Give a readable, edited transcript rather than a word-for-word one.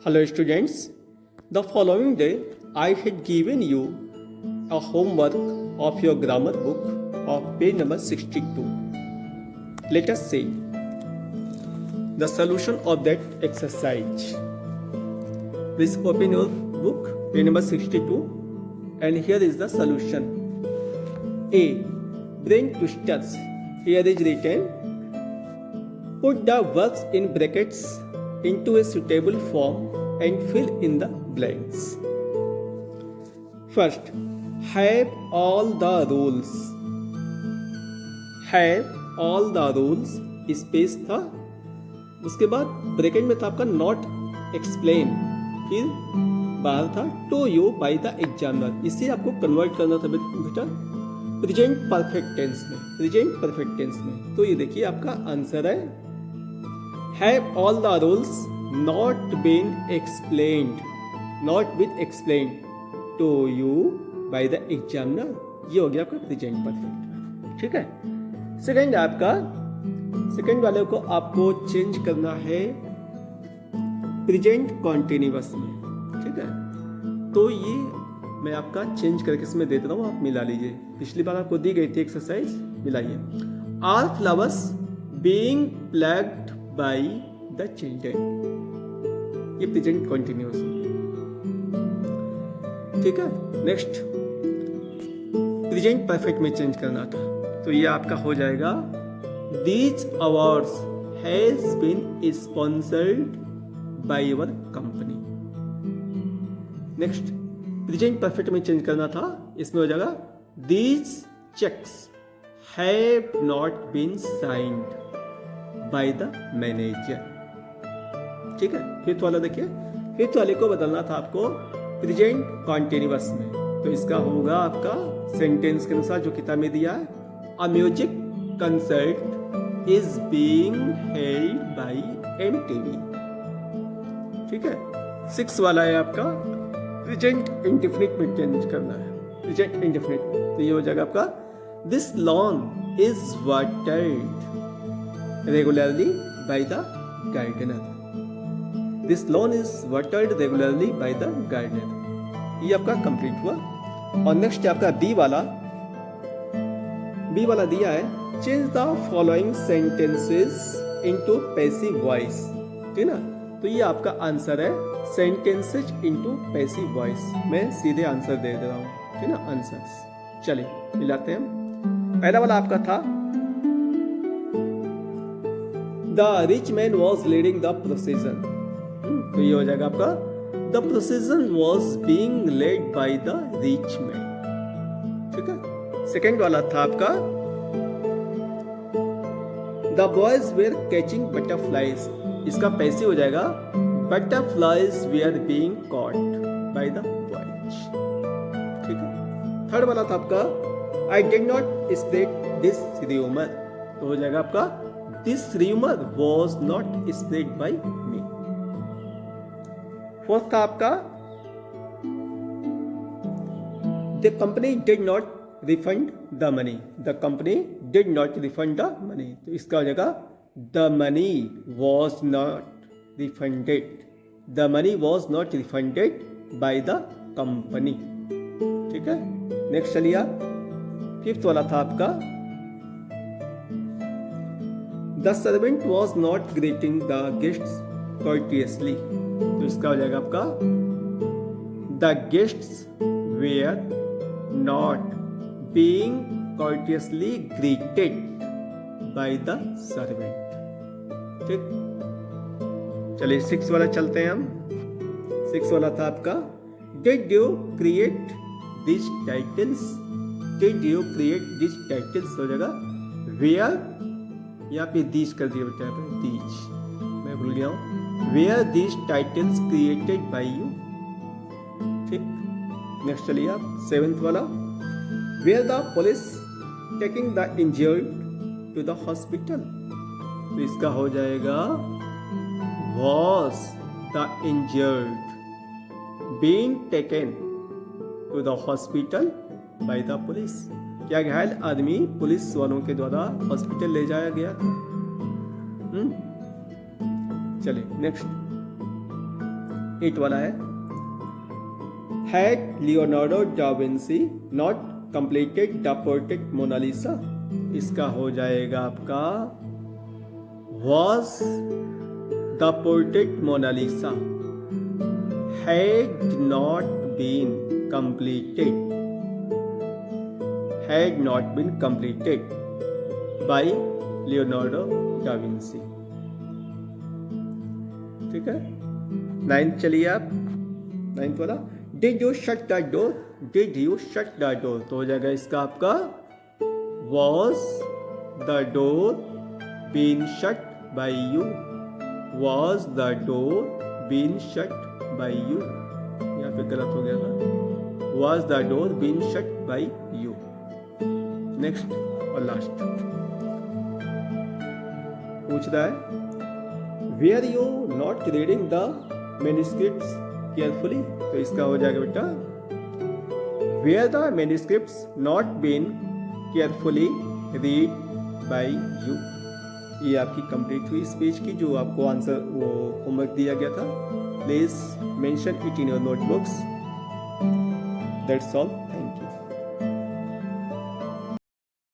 Hello students, the following day I had given you a homework of your grammar book of page number 62. Let us see the solution of that exercise. Please open your book, page number 62, and here is the solution. A. Brain twisters. Here is written, put the verbs in brackets into a suitable form and fill in the blanks. First, have all the rules. Have all the rules space था, उसके बाद bracket में था आपका not explain, फिर बाहर था to you by the examiner. इसे आपको कन्वर्ट करना था बेटा प्रेजेंट परफेक्ट टेंस में. प्रेजेंट परफेक्ट टेंस में तो ये देखिए आपका आंसर है have all the rules not been explained to you by the examiner. ये हो गया आपका प्रेजेंट परफेक्ट. ठीक है. सेकंड आपका सेकंड वाले को आपको चेंज करना है प्रेजेंट कॉन्टिन्यूअस में. ठीक है. तो ये मैं आपका चेंज करके इसमें दे देता हूँ, आप मिला लीजिए. पिछली बार आपको दी गई थी एक्सरसाइज, मिलाइए. Are flowers being plucked by the children. ये प्रेजेंट कॉन्टिन्यूअस. ठीक है. नेक्स्ट प्रेजेंट परफेक्ट में चेंज करना था, तो ये आपका हो जाएगा these awards has been sponsored by your company. Next present perfect में चेंज करना था, इसमें हो जाएगा these cheques have not been signed by the manager. ठीक है. फिफ्थ वाला देखिए, फिफ्थ वाले को बदलना था आपको प्रेजेंट कॉन्टिन्यूअस में, तो इसका होगा आपका सेंटेंस के अनुसार जो किताब में दिया है, अ music concert is being held by MTV. ठीक है. सिक्स वाला है आपका प्रेजेंट इंडेफिनिट में चेंज करना है. प्रेजेंट इंडेफिनिट, तो ये हो जाएगा आपका this lawn is watered regularly by the gardener. This lawn is watered regularly by the gardener. ये आपका कंप्लीट हुआ. और नेक्स्ट आपका बी वाला दिया है change the following sentences into passive voice. ठीक है ना. तो ये आपका आंसर है सेंटेंसेस इनटू पैसिव वॉइस. मैं सीधे आंसर दे रहा हूँ. ठीक है ना. आंसर्स चलिए मिलाते हैं. पहला वाला आपका था the rich man was leading the procession. तो ये हो जाएगा आपका the procession was being led by the rich man. ठीक है. सेकेंड वाला था आपका the boys were catching butterflies. इसका पैसे हो जाएगा butterflies were being caught by the boys. ठीक है. थर्ड वाला था आपका I did not spread this rumour. तो हो जाएगा आपका this rumour was not spread by me. Fourth था आपका the company did not refund the money. The company did not refund the money. तो इसका हो जाएगा the money was not refunded. The money was not refunded by the company. ठीक है. Next चलिए आप. फिफ्थ वाला था आपका the servant was not greeting the guests courteously. तो इसका हो जाएगा आपका the guests were not being courteously greeted by the servant. ठीक. चलिए सिक्स वाला चलते हैं हम. सिक्स वाला था आपका did you create this titles. Did you create this titles हो जाएगा वेयर, यहाँ पे दीज कर दिया बेटा, दीज मैं भूल गया हूँ. Were these titles created by you. ठीक. नेक्स्ट चलिए आप. सेवेंथ वाला were the police taking the injured to the hospital. तो इसका हो जाएगा was the injured being taken to the hospital by the police. क्या घायल आदमी पुलिस वालों के द्वारा हॉस्पिटल ले जाया गया था. चलिए नेक्स्ट 8 वाला है, had Leonardo da Vinci not completed the portrait Mona Lisa, इसका हो जाएगा आपका was the portrait Mona Lisa had not been completed by Leonardo da Vinci। ठीक है, 9th चलिए आप, 9th वाला, did you shut the door, did you shut the door, तो हो जाएगा इसका आपका was the door been shut by you, was the door been shut by you, यहाँ पे गलत हो गया था, was the door been shut by you। Next और लास्ट पूछ रहा है were you not reading the manuscripts carefully, तो इसका हो जाएगा बेटा were the manuscripts not been carefully read by you। ये आपकी कंप्लीट हुई इस पेज की, जो आपको आंसर वो होमवर्क दिया गया था। Please mention it in your notebooks. That's all, thank you.